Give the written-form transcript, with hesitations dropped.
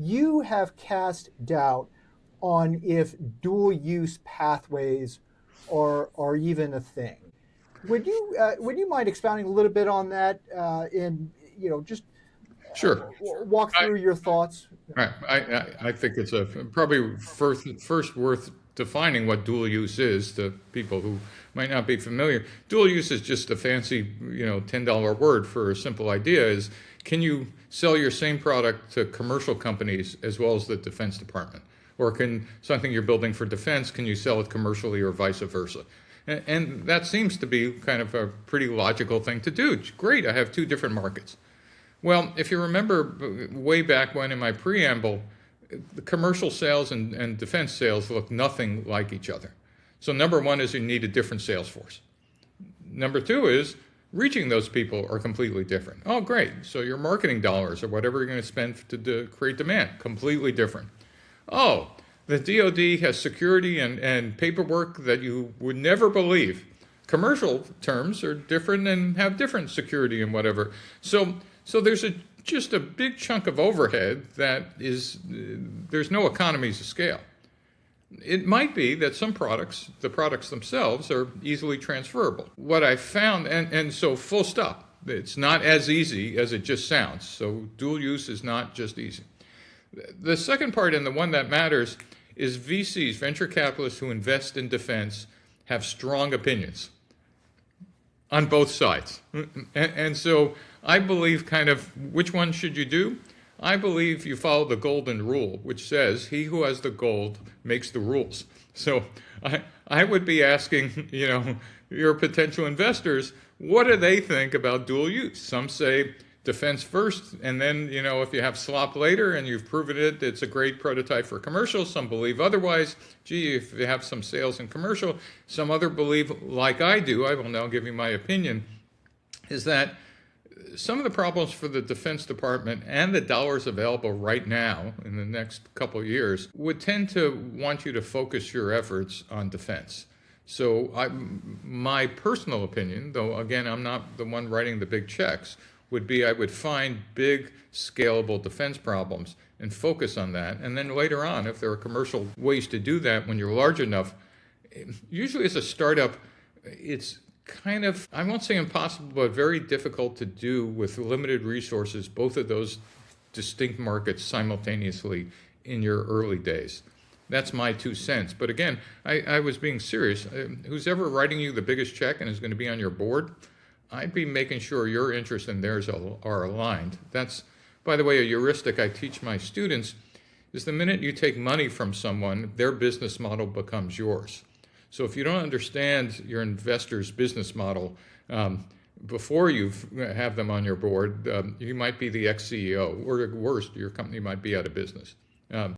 you have cast doubt on if dual use pathways are even a thing. Would you mind expounding a little bit on that and just Sure. walk I, through your thoughts? I think it's a probably first worth defining what dual use is to people who might not be familiar. Dual use is just a fancy, $10 word for a simple idea is can you sell your same product to commercial companies as well as the Defense Department? Or can something you're building for defense, can you sell it commercially or vice versa? And that seems to be kind of a pretty logical thing to do. Great, I have two different markets. Well, if you remember way back when in my preamble, the commercial sales and defense sales look nothing like each other. So number one is you need a different sales force. Number two is reaching those people are completely different. Oh, great. So your marketing dollars or whatever you're going to spend to create demand, completely different. Oh, the DoD has security and paperwork that you would never believe. Commercial terms are different and have different security and whatever. So there's just a big chunk of overhead that is, there's no economies of scale. It might be that some products, the products themselves, are easily transferable. What I found, and so full stop, it's not as easy as it just sounds. So dual use is not just easy. The second part, and the one that matters, is VCs, venture capitalists who invest in defense, have strong opinions on both sides. And so I believe kind of which one should you do? I believe you follow the golden rule, which says he who has the gold makes the rules. So I would be asking, your potential investors, what do they think about dual use? Some say defense first, and then, if you have slop later and you've proven it, it's a great prototype for commercial. Some believe otherwise. Gee, if you have some sales in commercial, some other believe, like I do, I will now give you my opinion, is that some of the problems for the Defense Department and the dollars available right now in the next couple of years would tend to want you to focus your efforts on defense. So my personal opinion, though again I'm not the one writing the big checks, would be I would find big scalable defense problems and focus on that. And then later on, if there are commercial ways to do that when you're large enough, usually as a startup, it's kind of, I won't say impossible, but very difficult to do with limited resources, both of those distinct markets simultaneously in your early days. That's my 2 cents. But again, I was being serious. Who's ever writing you the biggest check and is going to be on your board, I'd be making sure your interests and theirs are aligned. That's, by the way, a heuristic I teach my students is the minute you take money from someone, their business model becomes yours. So if you don't understand your investor's business model before you have them on your board, you might be the ex-CEO, or at worst, your company might be out of business.